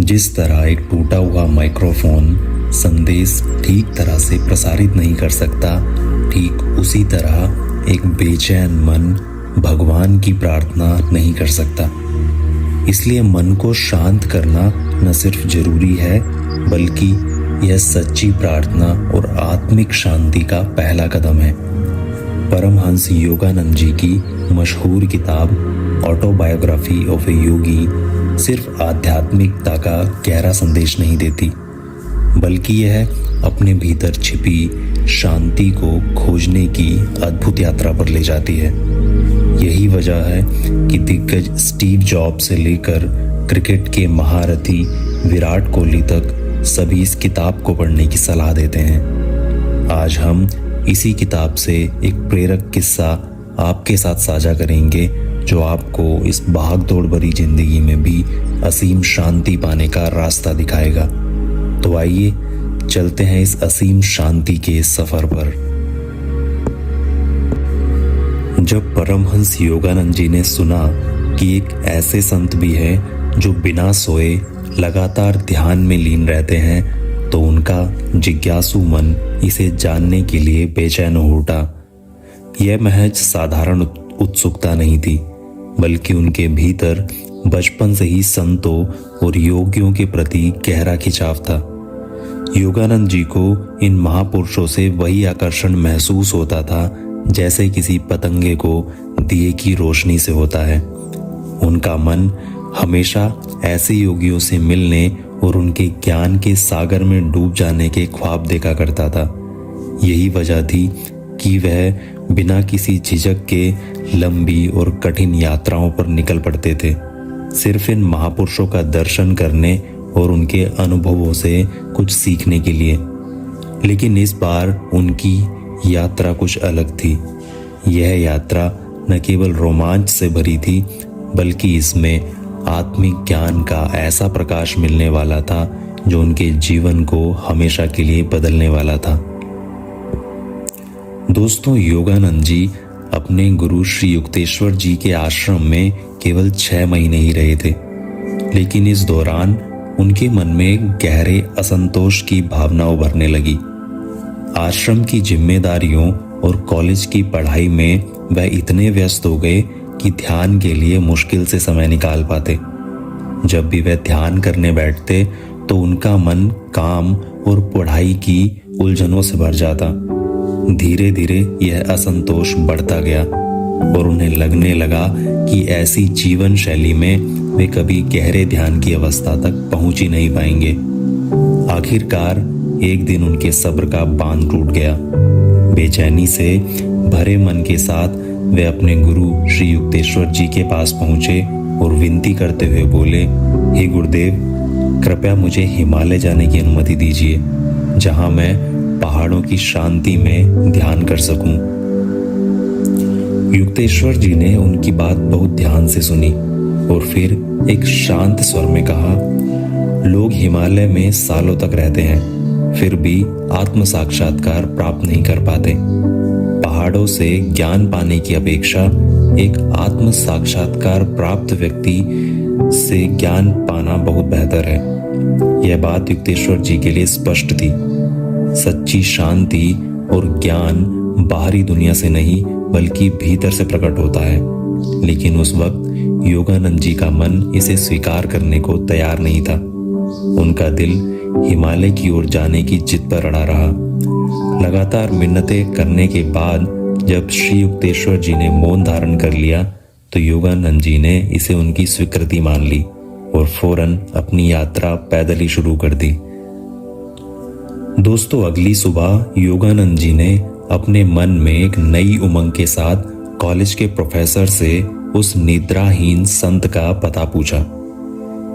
जिस तरह एक टूटा हुआ माइक्रोफोन संदेश ठीक तरह से प्रसारित नहीं कर सकता, ठीक उसी तरह एक बेचैन मन भगवान की प्रार्थना नहीं कर सकता। इसलिए मन को शांत करना न सिर्फ जरूरी है, बल्कि यह सच्ची प्रार्थना और आत्मिक शांति का पहला कदम है। परमहंस योगानंद जी की मशहूर किताब ऑटोबायोग्राफी ऑफ ए योगी सिर्फ आध्यात्मिकता का गहरा संदेश नहीं देती, बल्कि यह अपने भीतर छिपी शांति को खोजने की अद्भुत यात्रा पर ले जाती है। यही वजह है कि दिग्गज स्टीव जॉब से लेकर क्रिकेट के महारथी विराट कोहली तक सभी इस किताब को पढ़ने की सलाह देते हैं। आज हम इसी किताब से एक प्रेरक किस्सा आपके साथ साझा करेंगे, जो आपको इस भागदौड़ भरी जिंदगी में भी असीम शांति पाने का रास्ता दिखाएगा। तो आइए चलते हैं इस असीम शांति के सफर पर। जब परमहंस योगानंद जी ने सुना कि एक ऐसे संत भी है जो बिना सोए लगातार ध्यान में लीन रहते हैं, तो उनका जिज्ञासु मन इसे जानने के लिए बेचैन हो उठा। यह महज साधारण उत्सुकता नहीं थी, बल्कि उनके भीतर बचपन से ही संतों और योगियों के प्रति गहरा खिंचाव था। योगानंद जी को इन महापुरुषों से वही आकर्षण महसूस होता था जैसे किसी पतंगे को दिए की रोशनी से होता है। उनका मन हमेशा ऐसे योगियों से मिलने और उनके ज्ञान के सागर में डूब जाने के ख्वाब देखा करता था। यही वजह थी कि वह बिना किसी झिझक के लंबी और कठिन यात्राओं पर निकल पड़ते थे, सिर्फ इन महापुरुषों का दर्शन करने और उनके अनुभवों से कुछ सीखने के लिए। लेकिन इस बार उनकी यात्रा कुछ अलग थी। यह यात्रा न केवल रोमांच से भरी थी, बल्कि इसमें आत्मिक ज्ञान का ऐसा प्रकाश मिलने वाला था जो उनके जीवन को हमेशा के लिए बदलने वाला था। दोस्तों, योगानंद जी अपने गुरु श्री युक्तेश्वर जी के आश्रम में केवल 6 महीने ही रहे थे, लेकिन इस दौरान उनके मन में गहरे असंतोष की भावना उभरने लगी। आश्रम की जिम्मेदारियों और कॉलेज की पढ़ाई में वह इतने व्यस्त हो गए कि ध्यान के लिए मुश्किल से समय निकाल पाते। जब भी वह ध्यान करने बैठते तो उनका मन काम और पढ़ाई की उलझनों से भर जाता। धीरे धीरे यह असंतोष बढ़ता गया और उन्हें लगने लगा कि ऐसी जीवन शैली में वे कभी गहरे ध्यान की अवस्था तक पहुंच ही नहीं पाएंगे। आखिरकार एक दिन उनके सब्र का बांध टूट गया। बेचैनी से भरे मन के साथ वे अपने गुरु श्री युक्तेश्वर जी के पास पहुंचे और विनती करते हुए बोले, हे गुरुदेव, कृपया मुझे हिमालय जाने की अनुमति दीजिए, जहां मैं पहाड़ों की शांति में ध्यान कर सकूं। युक्तेश्वर जी ने उनकी बात बहुत ध्यान से सुनी और फिर एक शांत स्वर में कहा, लोग हिमालय में सालों तक रहते हैं, फिर भी आत्म साक्षात्कार प्राप्त नहीं कर पाते। पहाड़ों से ज्ञान पाने की अपेक्षा एक आत्म साक्षात्कार प्राप्त व्यक्ति से ज्ञान पाना बहुत बेहतर है। यह बात युक्तेश्वर जी के लिए स्पष्ट थी। सच्ची शांति और ज्ञान बाहरी दुनिया से नहीं, बल्कि भीतर से प्रकट होता है। लेकिन उस वक्त योगानंद जी का मन इसे स्वीकार करने को तैयार नहीं था। उनका दिल हिमालय की ओर जाने की जिद पर अड़ा रहा। लगातार मिन्नतें करने के बाद जब श्री युक्तेश्वर जी ने मौन धारण कर लिया, तो योगानंद जी ने इसे उनकी स्वीकृति मान ली और फौरन अपनी यात्रा पैदल ही शुरू कर दी। दोस्तों, अगली सुबह योगानंद जी ने अपने मन में एक नई उमंग के साथ कॉलेज के प्रोफेसर से उस निद्राहीन संत का पता पूछा।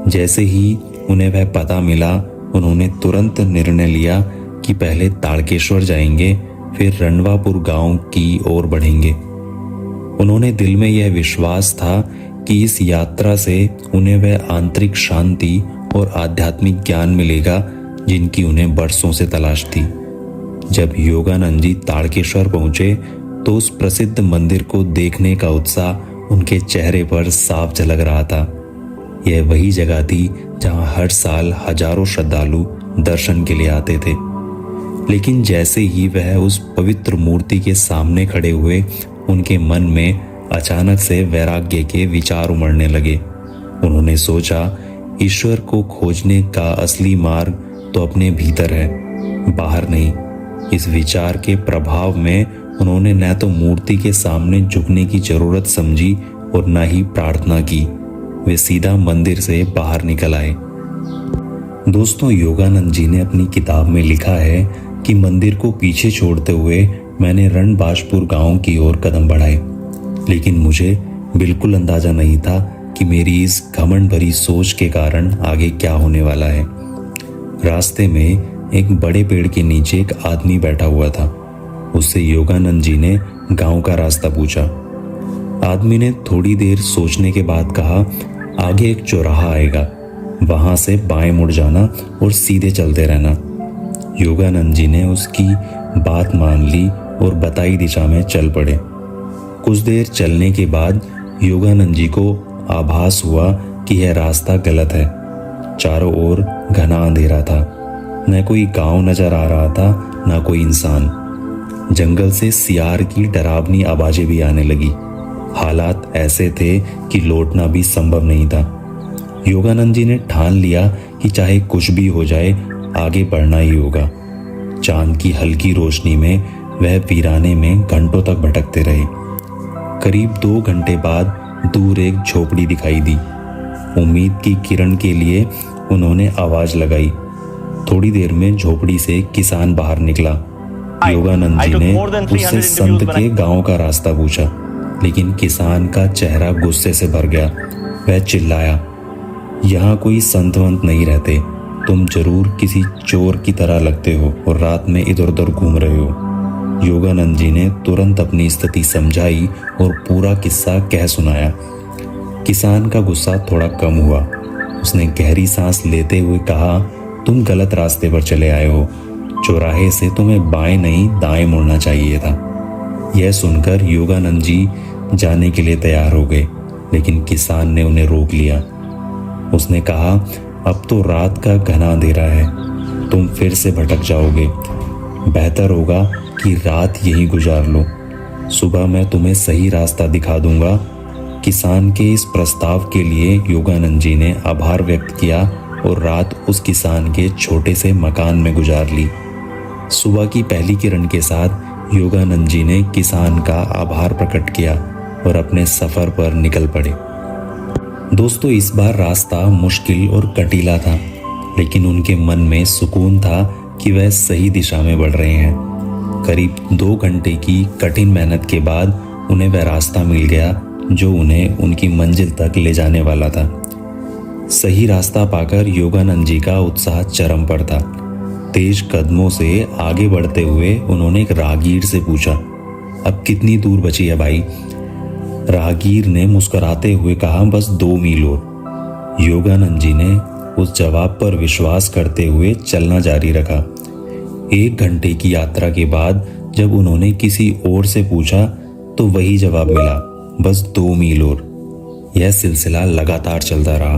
जैसे ही उन्हें वह पता मिला, उन्होंने तुरंत निर्णय लिया कि पहले ताड़केश्वर जाएंगे, फिर रणवापुर गांव की ओर बढ़ेंगे। उन्होंने दिल में यह विश्वास था कि इस यात्रा से उन्हें वह आंतरिक शांति और आध्यात्मिक ज्ञान मिलेगा जिनकी उन्हें बरसों से तलाश थी। जब योगानंद जी ताड़केश्वर पहुंचे तो उस प्रसिद्ध मंदिर को देखने का उत्साह उनके चेहरे पर साफ झलक रहा था। यह वही जगह थी जहां हर साल हजारों श्रद्धालु दर्शन के लिए आते थे। लेकिन जैसे ही वह उस पवित्र मूर्ति के सामने खड़े हुए, उनके मन में अचानक से वैराग्य के विचार उमड़ने लगे। उन्होंने सोचा, ईश्वर को खोजने का असली मार्ग तो अपने भीतर है, बाहर नहीं। इस विचार के प्रभाव में उन्होंने न तो मूर्ति के सामने झुकने की जरूरत समझी और न ही प्रार्थना की। वे सीधा मंदिर से बाहर निकल आए। दोस्तों, योगानंद जी ने अपनी किताब में लिखा है कि मंदिर को पीछे छोड़ते हुए मैंने रणबाजपुर गांव की ओर कदम बढ़ाए, लेकिन मुझे बिल्कुल अंदाजा नहीं था कि मेरी इस घमंड भरी सोच के कारण आगे क्या होने वाला है। रास्ते में एक बड़े पेड़ के नीचे एक आदमी बैठा हुआ था। उससे योगानंद जी ने गांव का रास्ता पूछा। आदमी ने थोड़ी देर सोचने के बाद कहा, आगे एक चौराहा आएगा, वहां से बाएं मुड़ जाना और सीधे चलते रहना। योगानंद जी ने उसकी बात मान ली और बताई दिशा में चल पड़े। कुछ देर चलने के बाद योगानंद जी को आभास हुआ कि यह रास्ता गलत है। चारों ओर घना अंधेरा था, न कोई गांव नजर आ रहा था, न कोई इंसान। जंगल से सियार की डरावनी आवाजें भी आने लगी। हालात ऐसे थे कि लौटना भी संभव नहीं था। योगानंद जी ने ठान लिया कि चाहे कुछ भी हो जाए, आगे बढ़ना ही होगा। चांद की हल्की रोशनी में वह वीराने में घंटों तक भटकते रहे। करीब 2 घंटे बाद दूर एक झोपड़ी दिखाई दी। उम्मीद की किरण के लिए उन्होंने आवाज लगाई। थोड़ी देर में झोपड़ी से किसान बाहर निकला। योगानंद जी ने उससे संत के गांव का रास्ता पूछा, लेकिन किसान का चेहरा गुस्से से भर गया। वह चिल्लाया, यहाँ कोई संत वंत नहीं रहते, तुम जरूर किसी चोर की तरह लगते हो और रात में इधर उधर घूम रहे हो। योगानंद जी ने तुरंत अपनी स्थिति समझाई और पूरा किस्सा कह सुनाया। किसान का गुस्सा थोड़ा कम हुआ। उसने गहरी सांस लेते हुए कहा, तुम गलत रास्ते पर चले आए हो। चौराहे से तुम्हें बाएं नहीं दाएं मुड़ना चाहिए था। यह सुनकर योगानंद जी जाने के लिए तैयार हो गए, लेकिन किसान ने उन्हें रोक लिया। उसने कहा, अब तो रात का घना अंधेरा है, तुम फिर से भटक जाओगे। बेहतर होगा कि रात यहीं गुजार लो, सुबह मैं तुम्हें सही रास्ता दिखा दूंगा। किसान के इस प्रस्ताव के लिए योगानंद जी ने आभार व्यक्त किया और रात उस किसान के छोटे से मकान में गुजार ली। सुबह की पहली किरण के साथ योगानंद जी ने किसान का आभार प्रकट किया और अपने सफर पर निकल पड़े। दोस्तों, इस बार रास्ता मुश्किल और कटीला था, लेकिन उनके मन में सुकून था कि वह सही दिशा में बढ़ रहे हैं। करीब 2 घंटे की कठिन मेहनत के बाद उन्हें वह रास्ता मिल गया जो उन्हें उनकी मंजिल तक ले जाने वाला था। सही रास्ता पाकर योगानंद जी का उत्साह चरम पर था। तेज कदमों से आगे बढ़ते हुए उन्होंने एक राहगीर से पूछा, अब कितनी दूर बची है भाई? राहगीर ने मुस्कुराते हुए कहा, बस 2 मील और। योगानंद जी ने उस जवाब पर विश्वास करते हुए चलना जारी रखा। 1 घंटे की यात्रा के बाद जब उन्होंने किसी और से पूछा तो वही जवाब मिला, बस 2 मील और। यह सिलसिला लगातार चलता रहा।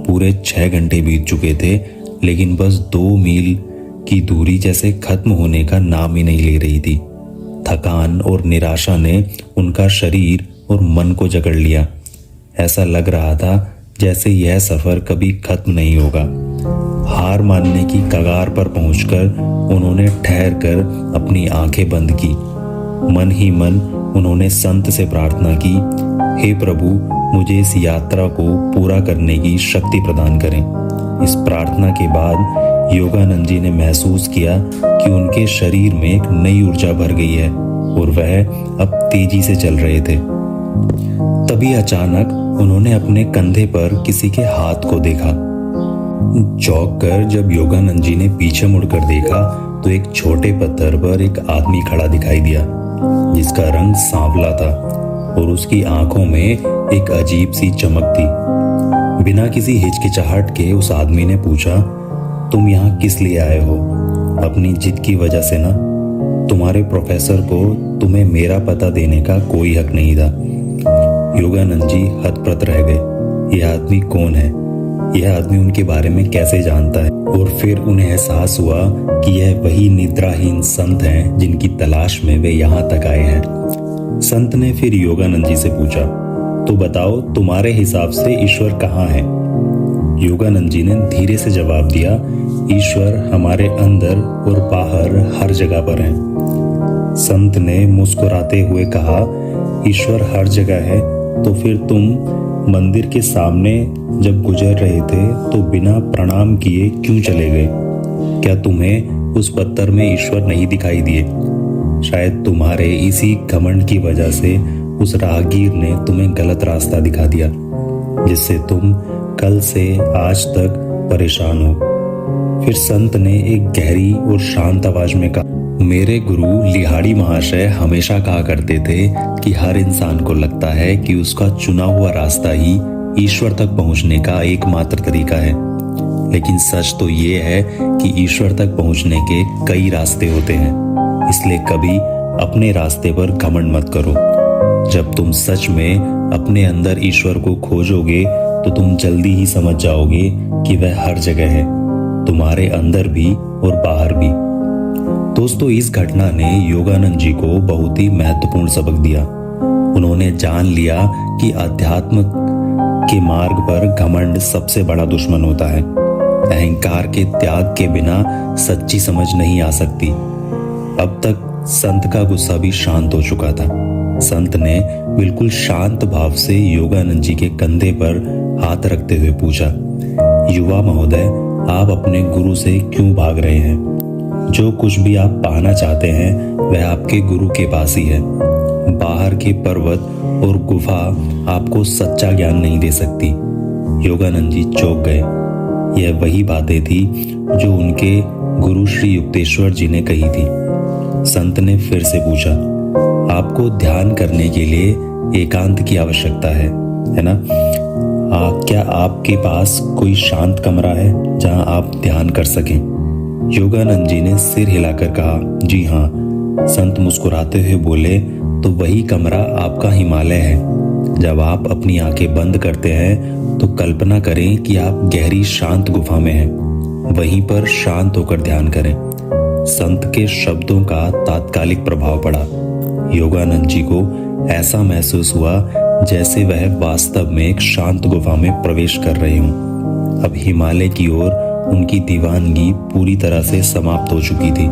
पूरे 6 घंटे बीत चुके थे, लेकिन बस 2 मील की दूरी जैसे खत्म होने का नाम ही नहीं ले रही थी। थकान और निराशा ने उनका शरीर और मन को जकड़ लिया। ऐसा लग रहा था जैसे यह सफर कभी खत्म नहीं होगा। हार मानने की कगार पर पहुंचकर उन्होंने ठहरकर अपनी आंखें बंद की। मन ही मन उन्होंने संत से प्रार्थना की, हे प्रभु, मुझे इस यात्रा को पूरा करने की शक्ति प्रदान करें। इस प्रार्थना के बाद योगानंद जी ने महसूस किया कि उनके शरीर में एक नई ऊर्जा भर गई है और वह अब तेजी से चल रहे थे। तभी अचानक उन्होंने अपने कंधे पर किसी के हाथ को देखा। चौंक कर जब योगानंद जी ने पीछे मुड़कर देखा तो एक छोटे पत्थर पर एक आदमी खड़ा दिखाई दिया, जिसका रंग सांवला था और उसकी आंखों में एक अजीब सी चमक थी। बिना किसी हिचकिचाहट के उस आदमी ने पूछा, तुम यहाँ किस लिए आए हो? अपनी जिद की वजह से ना? तुम्हारे प्रोफेसर को तुम्हें मेरा पता देने का कोई हक नहीं था। योगानंद जी हतप्रत रह गए। यह आदमी कौन है? यह आदमी उनके बारे में कैसे जानता है? और फिर उन्हें एहसास हुआ कि यह वही निद्राहीन संत हैं जिनकी तलाश में वे यहाँ तक आए हैं। संत ने फिर योगानंद जी से पूछा, तो बताओ तुम्हारे हिसाब से ईश्वर कहाँ है? योगानंद जी ने धीरे से जवाब दिया, ईश्वर हमारे अंदर और बाहर हर जगह पर है। संत ने मुस्कुराते हुए कहा, ईश्वर हर जगह है तो फिर तुम मंदिर के सामने जब गुजर रहे थे तो बिना प्रणाम किए क्यों चले गए? क्या तुम्हें उस पत्थर में ईश्वर नहीं दिखाई दिए? शायद तुम्हारे इसी घमंड की वजह से उस राहगीर ने तुम्हें गलत रास्ता दिखा दिया, जिससे तुम कल से आज तक परेशान हो। फिर संत ने एक गहरी और शांत आवाज में कहा, मेरे गुरु लिहाड़ी महाशय हमेशा कहा करते थे कि हर इंसान को लगता है कि उसका चुना हुआ रास्ता ही ईश्वर तक पहुंचने का एकमात्र तरीका है, लेकिन सच तो ये है कि ईश्वर तक पहुंचने के कई रास्ते होते हैं। इसलिए कभी अपने रास्ते पर घमंड मत करो। जब तुम सच में अपने अंदर ईश्वर को खोजोगे तो तुम जल्दी ही समझ जाओगे कि वह हर जगह है, तुम्हारे अंदर भी और बाहर भी। दोस्तों, इस घटना ने योगानंद जी को बहुत ही महत्वपूर्ण सबक दिया। उन्होंने जान लिया कि अध्यात्म के मार्ग पर घमंड सबसे बड़ा दुश्मन होता है। अहंकार के त्याग के बिना सच्ची समझ नहीं आ सकती। अब तक संत का गुस्सा भी शांत हो चुका था। संत ने बिल्कुल शांत भाव से योगानंद जी के कंधे पर हाथ रखते हुए पूछा, युवा महोदय, आप अपने गुरु से क्यों भाग रहे हैं? जो कुछ भी आप पाना चाहते हैं वह आपके गुरु के पास ही है। बाहर के पर्वत और गुफा आपको सच्चा ज्ञान नहीं दे सकती। योगानंद जी चौंक गए। यह वही बातें थी जो उनके गुरु श्री युक्तेश्वर जी ने कही थी। संत ने फिर से पूछा, आपको ध्यान करने के लिए एकांत की आवश्यकता है ना? क्या आपके पास कोई शांत कमरा है जहां आप ध्यान कर सकें? योगानंद जी ने सिर हिलाकर कहा, जी हाँ। संत मुस्कुराते हुए बोले, तो वही कमरा आपका हिमालय है। जब आप अपनी आंखें बंद करते हैं तो कल्पना करें कि आप गहरी शांत गुफा में हैं। वहीं पर शांत होकर ध्यान करें। संत के शब्दों का तात्कालिक प्रभाव पड़ा। योगानंद जी को ऐसा महसूस हुआ जैसे वह वास्तव में एक शांत गुफा में प्रवेश कर रहे हों। अब हिमालय की ओर उनकी दीवानगी पूरी तरह से समाप्त हो चुकी थी।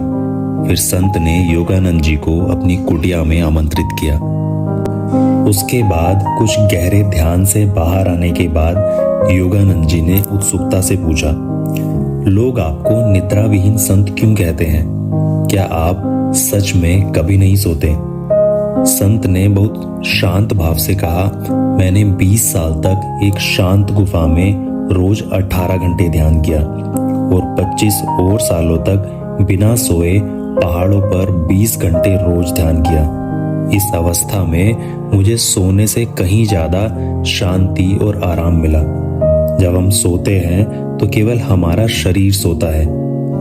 फिर संत ने योगानंद जी को अपनी कुटिया में आमंत्रित किया। उसके बाद कुछ गहरे ध्यान से बाहर आने के बाद योगानंद जी ने उत्सुकता से पूछा, लोग आपको निद्रा विहीन संत क्यों कहते हैं? क्या आप सच में कभी नहीं सोते? संत ने बहुत शांत भाव से कहा, मैंने 20 साल तक एक शांत गुफा में रोज 18 घंटे ध्यान किया और 25 और सालों तक बिना सोए पहाड़ों पर 20 घंटे रोज ध्यान किया। इस अवस्था में मुझे सोने से कहीं ज्यादा शांति और आराम मिला। जब हम सोते हैं तो केवल हमारा शरीर सोता है,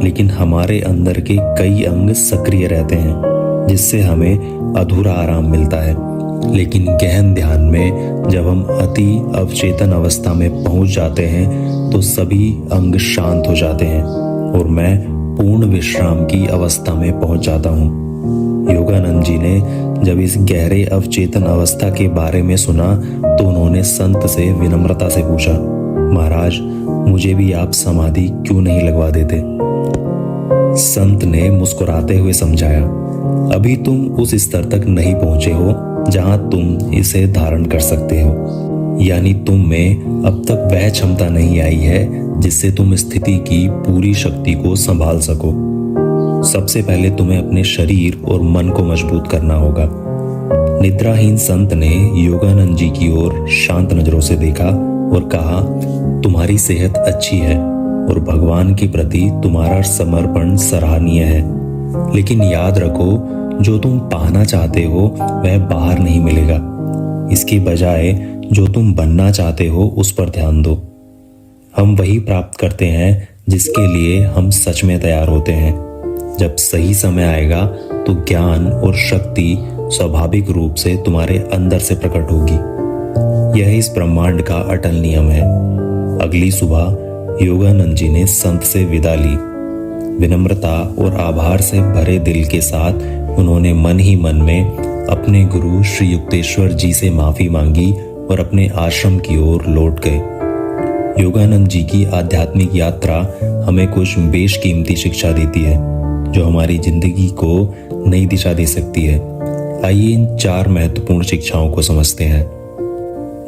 लेकिन हमारे अंदर के कई अंग सक्रिय रहते हैं, जिससे हमें अधूरा आराम मिलता है। लेकिन गहन ध्यान में जब हम अति अवचेतन अवस्था में पहुंच जाते हैं तो सभी अंग शांत हो जाते हैं और मैं पूर्ण विश्राम की अवस्था में पहुंच जाता हूं। योगानंद जी ने जब इस गहरे अवचेतन अवस्था के बारे में सुना तो उन्होंने संत से विनम्रता से पूछा, महाराज, मुझे भी आप समाधि क्यों नहीं लगवा देते? संत ने मुस्कुराते हुए समझाया, अभी तुम उस स्तर तक नहीं पहुंचे हो जहां तुम इसे धारण कर सकते हो। यानी तुम में अब तक वह क्षमता नहीं आई है जिससे तुम स्थिति की पूरी शक्ति को संभाल सको। सबसे पहले तुम्हें अपने शरीर और मन को मजबूत करना होगा। निद्राहीन संत ने योगानंद जी की ओर शांत नजरों से देखा और कहा, तुम्हारी सेहत अच्छी है और भगवान के प्रति तुम्हारा समर्पण सराहनीय है, लेकिन याद रखो, जो तुम पाना चाहते हो वह बाहर नहीं मिलेगा। इसके बजाय जो तुम बनना चाहते हो उस पर ध्यान दो। हम वही प्राप्त करते हैं जिसके लिए हम सच में तैयार होते हैं। जब सही समय आएगा तो ज्ञान और शक्ति स्वाभाविक रूप से तुम्हारे अंदर से प्रकट होगी। यह इस ब्रह्मांड का अटल नियम है। अगली सुबह योगानंद जी ने संत से विदा ली। विनम्रता और आभार से भरे दिल के साथ उन्होंने मन ही मन में अपने गुरु श्री युक्तेश्वर जी से माफी मांगी और अपने आश्रम की ओर लौट गए। योगानंद जी की आध्यात्मिक यात्रा हमें कुछ बेशकीमती शिक्षा देती है जो हमारी जिंदगी को नई दिशा दे सकती है। आइए इन 4 महत्वपूर्ण शिक्षाओं को समझते हैं।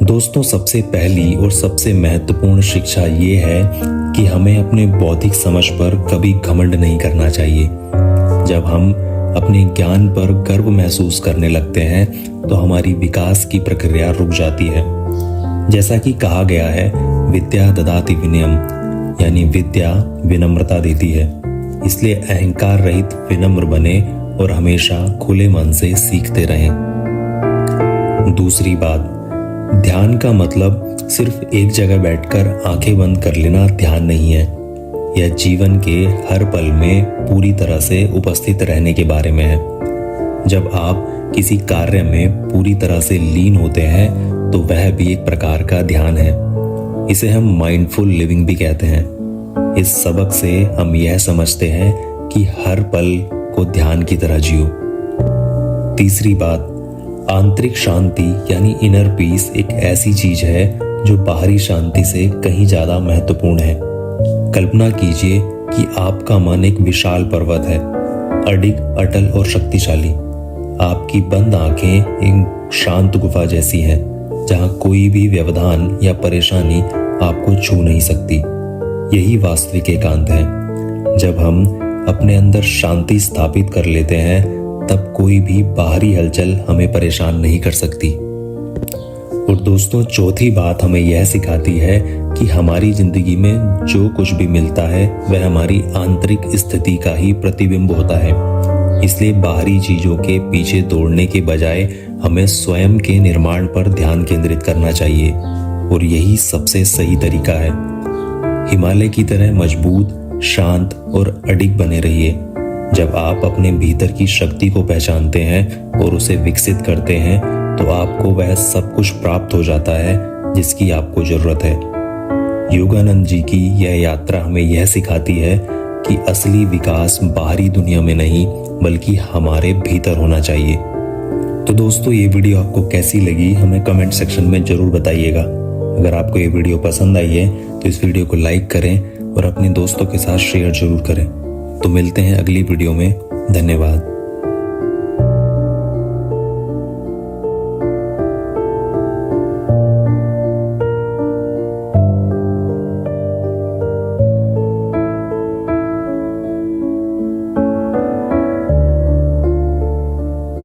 दोस्तों, सबसे पहली और सबसे महत्वपूर्ण शिक्षा ये है कि हमें अपने बौद्धिक समझ पर कभी घमंड नहीं करना चाहिए। जब हम अपने ज्ञान पर गर्व महसूस करने लगते हैं तो हमारी विकास की प्रक्रिया रुक जाती है। जैसा कि कहा गया है, विद्या ददाति विनयम, यानी विद्या विनम्रता देती है। इसलिए अहंकार रहित विनम्र बने और हमेशा खुले मन से सीखते रहें। दूसरी बात, ध्यान का मतलब सिर्फ एक जगह बैठकर आंखें बंद कर लेना ध्यान नहीं है। यह जीवन के हर पल में पूरी तरह से उपस्थित रहने के बारे में है। जब आप किसी कार्य में पूरी तरह से लीन होते हैं तो वह भी एक प्रकार का ध्यान है। इसे हम माइंडफुल लिविंग भी कहते हैं। इस सबक से हम यह समझते हैं कि हर पल को ध्यान की तरह जियो। तीसरी बात, आंतरिक शांति यानी इनर पीस एक ऐसी चीज है जो बाहरी शांति से कहीं ज्यादा महत्वपूर्ण है। कल्पना कीजिए कि आपका मन एक विशाल पर्वत है, अडिग, अटल और शक्तिशाली। आपकी बंद आंखें एक शांत गुफा जैसी हैं, जहां कोई भी व्यवधान या परेशानी आपको छू नहीं सकती। यही वास्तविक एकांत है। जब हम अपने अंदर शांति स्थापित कर लेते हैं तब कोई भी बाहरी हलचल हमें परेशान नहीं कर सकती। और दोस्तों, चौथी बात हमें यह सिखाती है कि हमारी जिंदगी में जो कुछ भी मिलता है वह हमारी आंतरिक स्थिति का ही प्रतिबिंब होता है। इसलिए बाहरी चीजों के पीछे दौड़ने के बजाय हमें स्वयं के निर्माण पर ध्यान केंद्रित करना चाहिए और यही सबसे सही तरीका है। हिमालय की तरह मजबूत, शांत और अडिग बने रहिए। जब आप अपने भीतर की शक्ति को पहचानते हैं और उसे विकसित करते हैं तो आपको वह सब कुछ प्राप्त हो जाता है जिसकी आपको जरूरत है। योगानंद जी की यह यात्रा हमें यह सिखाती है कि असली विकास बाहरी दुनिया में नहीं बल्कि हमारे भीतर होना चाहिए। तो दोस्तों, ये वीडियो आपको कैसी लगी हमें कमेंट सेक्शन में जरूर बताइएगा। अगर आपको ये वीडियो पसंद आई है तो इस वीडियो को लाइक करें और अपने दोस्तों के साथ शेयर जरूर करें। तो मिलते हैं अगली वीडियो में। धन्यवाद।